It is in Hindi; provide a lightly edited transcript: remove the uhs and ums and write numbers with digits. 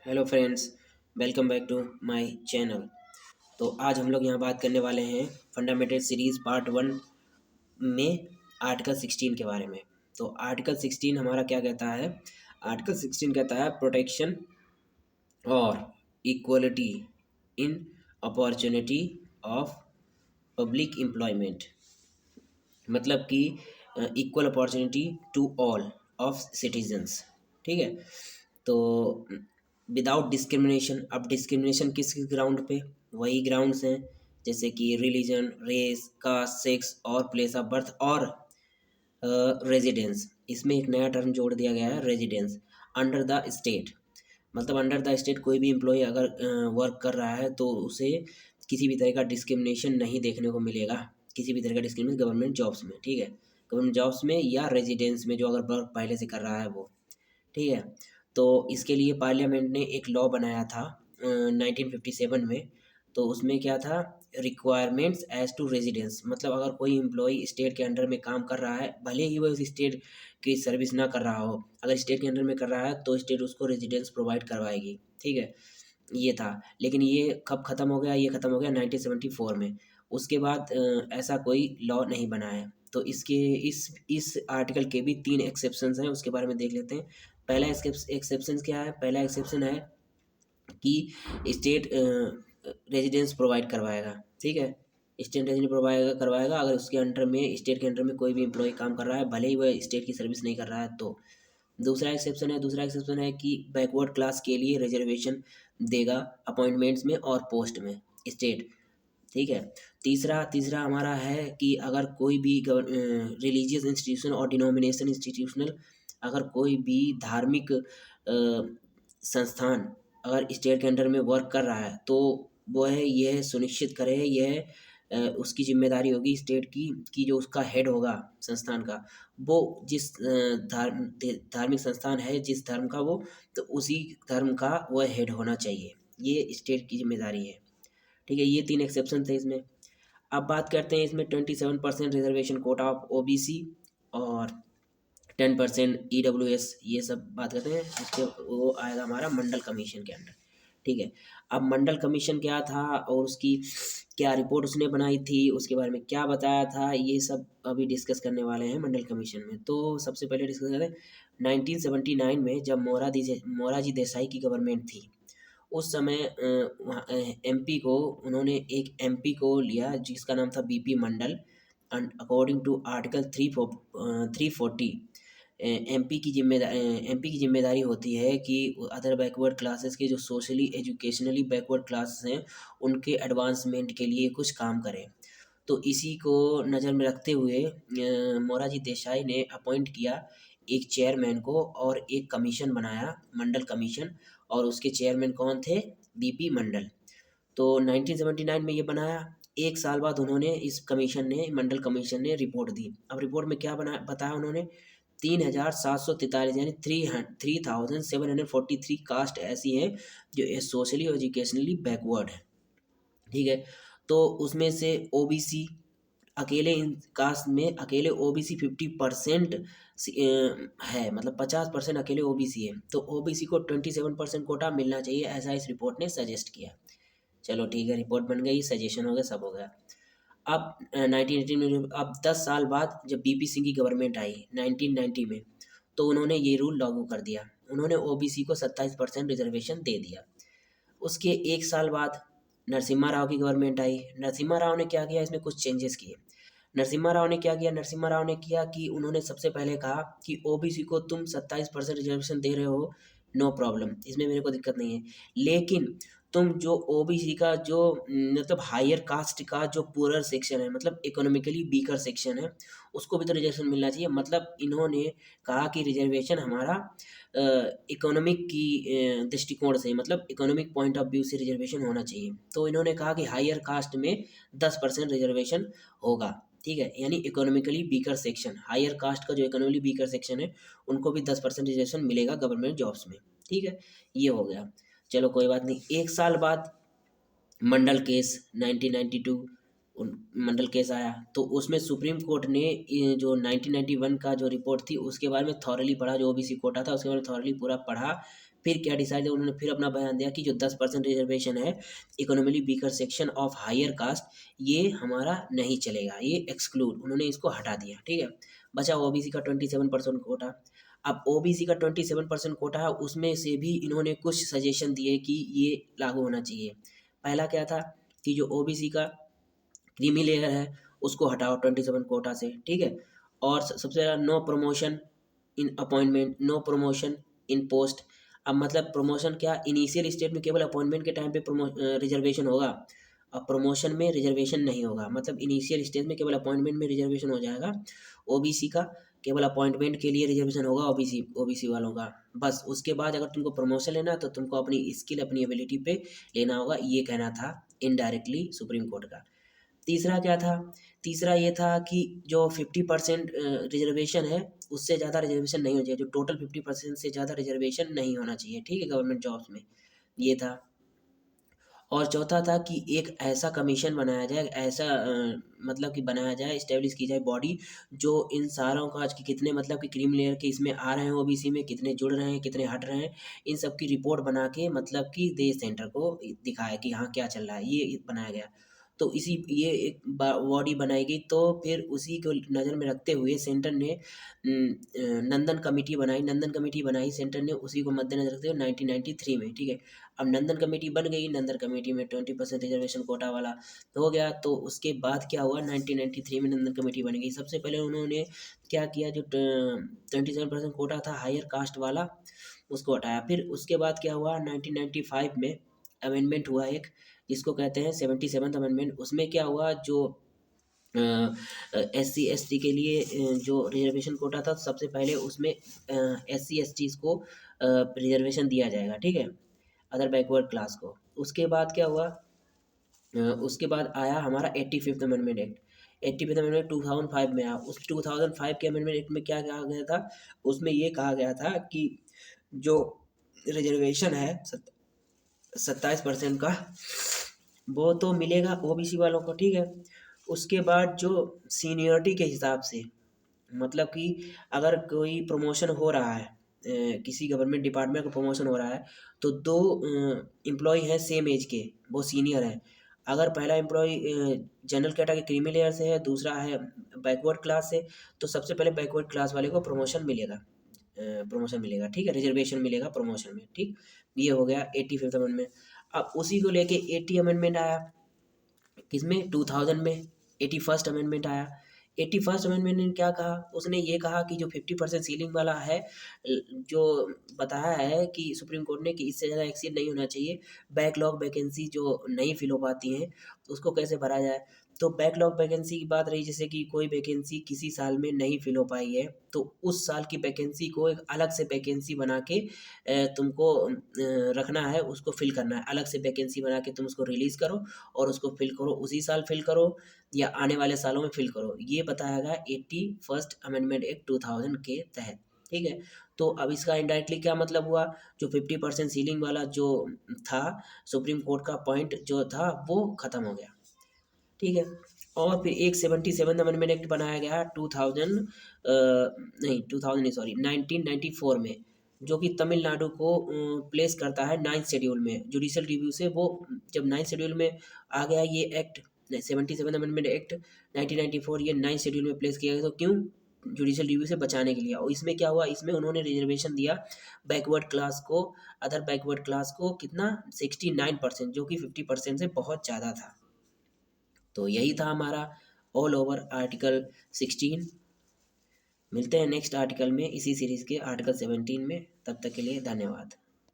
Hello friends, welcome back to my channel. तो आज हम लोग यहाँ बात करने वाले हैं फंडामेंटल सीरीज़ पार्ट 1 में आर्टिकल 16 के बारे में। तो आर्टिकल 16 हमारा क्या कहता है? आर्टिकल 16 कहता है प्रोटेक्शन और equality in opportunity of public employment, मतलब कि equal opportunity to all of citizens. ठीक है, तो विदाउट डिस्क्रिमिनेशन। अब डिस्क्रिमिनेशन किस किस ग्राउंड पे? वही ग्राउंड्स हैं जैसे कि रिलीजन, रेस, कास्ट, सेक्स और प्लेस ऑफ बर्थ और रेजिडेंस। इसमें एक नया टर्म जोड़ दिया गया है, रेजिडेंस। अंडर द स्टेट, मतलब अंडर द स्टेट कोई भी एम्प्लॉय अगर वर्क कर रहा है तो उसे किसी भी तरह का डिस्क्रिमिनेशन नहीं देखने को मिलेगा, किसी भी तरह का डिस्क्रिमिनेशन गवर्नमेंट जॉब्स में। ठीक है, गवर्नमेंट जॉब्स में या रेजिडेंस में जो अगर वर्क पहले से कर रहा है वो। ठीक है, तो इसके लिए पार्लियामेंट ने एक लॉ बनाया था 1957 में। तो उसमें क्या था? रिक्वायरमेंट्स एज टू रेजिडेंस, मतलब अगर कोई एम्प्लॉय स्टेट के अंडर में काम कर रहा है, भले ही वो उस स्टेट की सर्विस ना कर रहा हो, अगर स्टेट के अंडर में कर रहा है तो स्टेट उसको रेजिडेंस प्रोवाइड करवाएगी। ठीक है, ये था। लेकिन ये कब ख़त्म हो गया? ये ख़त्म हो गया 1974 में। उसके बाद ऐसा कोई लॉ नहीं बना है। तो इसके इस आर्टिकल के भी 3 एक्सेप्शंस हैं, उसके बारे में देख लेते हैं। पहला एक्सेप्शन क्या है? पहला एक्सेप्शन है कि स्टेट रेजिडेंस प्रोवाइड करवाएगा। ठीक है, स्टेट रेजिडेंस प्रोवाइड करवाएगा अगर उसके अंडर में, स्टेट के अंडर में कोई भी एम्प्लॉय काम कर रहा है, भले ही वह स्टेट की सर्विस नहीं कर रहा है तो। दूसरा एक्सेप्शन है कि बैकवर्ड क्लास के लिए रिजर्वेशन देगा अपॉइंटमेंट्स में और पोस्ट में स्टेट। ठीक है, तीसरा तीसरा हमारा है कि अगर कोई भी रिलीजियस इंस्टीट्यूशन और डिनोमिनेशन इंस्टीट्यूशनल, अगर कोई भी धार्मिक संस्थान अगर स्टेट के अंडर में वर्क कर रहा है तो वह यह सुनिश्चित करे, यह उसकी जिम्मेदारी होगी स्टेट की कि जो उसका हेड होगा संस्थान का, वो जिस धार्मिक संस्थान है, जिस धर्म का वो, तो उसी धर्म का वह हेड होना चाहिए। ये स्टेट की जिम्मेदारी है। ठीक है, ये 3 एक्सेप्शन थे इसमें। अब बात करते हैं इसमें 27% रिजर्वेशन कोटा ऑफ ओबीसी और 10% ईडब्ल्यूएस, ये सब बात करते हैं। इसके वो आएगा हमारा मंडल कमीशन के अंडर। ठीक है, अब मंडल कमीशन क्या था और उसकी क्या रिपोर्ट उसने बनाई थी, उसके बारे में क्या बताया था, ये सब अभी डिस्कस करने वाले हैं मंडल कमीशन में। तो सबसे पहले डिस्कस करते हैं 1979 में, जब मोरारजी देसाई की गवर्नमेंट थी। उस समय एमपी को, उन्होंने एक एमपी को लिया जिसका नाम था BP Mandal. And according to article 340 MP की जिम्मेदारी होती है कि अदर बैकवर्ड क्लासेस के जो सोशली एजुकेशनली बैकवर्ड क्लासेस हैं उनके एडवांसमेंट के लिए कुछ काम करें। तो इसी को नज़र में रखते हुए मोरारजी देसाई ने अपॉइंट किया एक चेयरमैन को और एक कमीशन बनाया, मंडल कमीशन, और उसके चेयरमैन कौन थे? बीपी मंडल। तो 1979 में ये बनाया। एक साल बाद उन्होंने, इस कमीशन ने, मंडल कमीशन ने रिपोर्ट दी। अब रिपोर्ट में क्या बताया उन्होंने? 3743 यानी 3743 कास्ट ऐसी हैं जो सोशली और एजुकेशनली बैकवर्ड है। ठीक है, तो उसमें से ओबीसी अकेले, इन कास्ट में अकेले ओबीसी 50% है, मतलब 50% अकेले ओबीसी है। तो ओबीसी को 27% कोटा मिलना चाहिए, ऐसा इस रिपोर्ट ने सजेस्ट किया। चलो ठीक है, रिपोर्ट बन गई, सजेशन हो गया, सब हो गया। अब 1918 में, अब 10 साल बाद जब बीपी सिंह की गवर्नमेंट आई 1990 में, तो उन्होंने ये रूल लागू कर दिया। उन्होंने ओबीसी को 27% रिजर्वेशन दे दिया। उसके एक साल बाद नरसिम्हा राव की गवर्नमेंट आई। नरसिम्हा राव ने क्या किया? इसमें कुछ चेंजेस किए। नरसिम्हा राव ने क्या किया? नरसिम्हा राव ने किया कि उन्होंने सबसे पहले कहा कि ओबीसी को तुम 27% रिजर्वेशन दे रहे हो, नो प्रॉब्लम, इसमें मेरे को दिक्कत नहीं है, लेकिन तुम जो ओबीसी का जो मतलब हायर कास्ट का जो पुअर सेक्शन है, मतलब इकोनॉमिकली वीकर सेक्शन है, उसको भी तो रिजर्वेशन मिलना चाहिए। मतलब इन्होंने कहा कि रिजर्वेशन हमारा इकोनॉमिक की दृष्टिकोण से, मतलब इकोनॉमिक पॉइंट ऑफ व्यू से रिजर्वेशन होना चाहिए। तो इन्होंने कहा कि हायर कास्ट में 10% रिजर्वेशन होगा। ठीक है, यानी economically weaker section, higher caste का जो इकोनॉमिकली वीकर सेक्शन है उनको भी 10% रिजर्वेशन मिलेगा गवर्नमेंट जॉब्स में। ठीक है, ये हो गया। चलो कोई बात नहीं। एक साल बाद मंडल केस 1992 मंडल केस आया, तो उसमें सुप्रीम कोर्ट ने ये जो 1991 का जो रिपोर्ट थी उसके बारे में थॉरली पढ़ा, जो ओबीसी कोटा था उसके बारे में थॉरली पूरा पढ़ा। फिर क्या डिसाइड है, उन्होंने फिर अपना बयान दिया कि जो 10% रिजर्वेशन है economically weaker section of higher caste, ये हमारा नहीं चलेगा, ये एक्सक्लूड, उन्होंने इसको हटा दिया। ठीक है, बचा ओबीसी का 27% कोटा। अब ओबीसी का 27% कोटा है, उसमें से भी इन्होंने कुछ सजेशन दिए कि ये लागू होना चाहिए। पहला क्या था कि जो ओबीसी का क्रीमी लेयर है उसको हटाओ 27 कोटा से। ठीक है, और सबसे ज़्यादा no promotion in appointment, no promotion in post. अब मतलब प्रमोशन क्या, इनिशियल स्टेज में केवल अपॉइंटमेंट के टाइम पे रिजर्वेशन होगा, अब प्रमोशन में रिजर्वेशन नहीं होगा। मतलब इनिशियल स्टेज में केवल अपॉइंटमेंट में रिजर्वेशन हो जाएगा ओबीसी का, केवल अपॉइंटमेंट के लिए रिजर्वेशन होगा ओबीसी वालों का बस। उसके बाद अगर तुमको प्रमोशन लेना है तो तुमको अपनी स्किल, अपनी एबिलिटी पे लेना होगा, ये कहना था इनडायरेक्टली सुप्रीम कोर्ट का। तीसरा क्या था, तीसरा ये था कि जो 50% रिजर्वेशन है उससे ज़्यादा रिजर्वेशन नहीं होना चाहिए, जो टोटल 50% से ज़्यादा रिजर्वेशन नहीं होना चाहिए। ठीक है, गवर्नमेंट जॉब्स में ये था। और चौथा था कि एक ऐसा कमीशन बनाया जाए, ऐसा मतलब कि बनाया जाए, इस्टेब्लिश की जाए बॉडी, जो इन सारों का आज की कितने मतलब कि क्रीमी लेयर के इसमें आ रहे हैं ओबीसी में, कितने जुड़ रहे हैं, कितने हट रहे हैं, इन सब की रिपोर्ट बना के मतलब कि देश सेंटर को दिखाया कि हाँ क्या चल रहा है, ये बनाया गया। तो इसी ये एक बॉडी बनाई गई, तो फिर उसी को नज़र में रखते हुए सेंटर ने नंदन कमेटी बनाई सेंटर ने, उसी को मद्देनजर रखते हुए 1993 में। ठीक है, अब नंदन कमेटी बन गई, नंदन कमेटी में 20% रिजर्वेशन कोटा वाला हो गया। तो उसके बाद क्या हुआ, 1993 में नंदन कमेटी बन गई। सबसे पहले उन्होंने क्या किया, जो 27% कोटा था हायर कास्ट वाला उसको हटाया। फिर उसके बाद क्या हुआ, 1995 में अमेंडमेंट हुआ एक, जिसको कहते हैं 77th अमेंडमेंट। उसमें क्या हुआ, जो SC ST के लिए जो रिजर्वेशन कोटा था, सबसे पहले उसमें SC ST को रिजर्वेशन दिया जाएगा। ठीक है, अदर बैकवर्ड क्लास को। उसके बाद क्या हुआ, उसके बाद आया हमारा 85th amendment act. 85th amendment 2005 में आया। उस 2005 के अमेंडमेंट एक्ट में क्या कहा गया था, उसमें ये कहा गया था कि जो रिजर्वेशन है 27% का, वो तो मिलेगा ओबीसी वालों को। ठीक है, उसके बाद जो सीनियरिटी के हिसाब से, मतलब कि अगर कोई प्रमोशन हो रहा है, किसी गवर्नमेंट डिपार्टमेंट का प्रमोशन हो रहा है, तो दो एम्प्लॉय हैं सेम एज के, वो सीनियर हैं। अगर पहला employ general category creamy layer से है, दूसरा है बैकवर्ड क्लास से, तो सबसे पहले बैकवर्ड क्लास वाले को प्रमोशन मिलेगा, ठीक है, रिजर्वेशन मिलेगा प्रमोशन में। ठीक, ये हो गया 85th अमेंडमेंट। अब उसी को लेके 80 अमेंडमेंट आया, किसमें, 2000 में 81st अमेंडमेंट आया। 81st अमेंडमेंट ने क्या कहा, उसने ये कहा कि जो 50% सीलिंग वाला है, जो बताया है कि सुप्रीम कोर्ट ने कि इससे ज़्यादा एक्सीड नहीं होना चाहिए। बैकलॉग वैकेंसी जो नहीं फिल हो पाती हैं उसको कैसे भरा जाए, तो बैकलॉग वैकेंसी की बात रही, जैसे कि कोई वैकेंसी किसी साल में नहीं फिल हो पाई है, तो उस साल की वैकेंसी को एक अलग से वैकेंसी बना के तुमको रखना है, उसको फिल करना है, अलग से वैकेंसी बना के तुम उसको रिलीज़ करो और उसको फिल करो, उसी साल फिल करो या आने वाले सालों में फिल करो। ये बताया गया 81st अमेंडमेंट एक्ट 2000 के तहत। ठीक है, तो अब इसका इनडायरेक्टली क्या मतलब हुआ, जो 50% सीलिंग वाला जो था, सुप्रीम कोर्ट का पॉइंट जो था वो ख़त्म हो गया। ठीक है, और फिर एक 77 अमेंडमेंट एक्ट बनाया गया 2000 नहीं सॉरी 1994 में, जो कि तमिलनाडु को प्लेस करता है 9th शेड्यूल में। जुडिशल रिव्यू से वो जब 9th शेड्यूल में आ गया ये एक्ट, 77 अमेंडमेंट एक्ट 1994, ये 9th शेड्यूल में प्लेस किया गया। तो क्यों, जुडिशल रिव्यू से बचाने के लिए। और इसमें क्या हुआ, इसमें उन्होंने रिजर्वेशन दिया बैकवर्ड क्लास को, अदर बैकवर्ड क्लास को कितना, 69%, जो कि 50% से बहुत ज़्यादा था। तो यही था हमारा ऑल ओवर आर्टिकल 16। मिलते हैं नेक्स्ट आर्टिकल में, इसी सीरीज़ के आर्टिकल 17 में। तब तक के लिए धन्यवाद।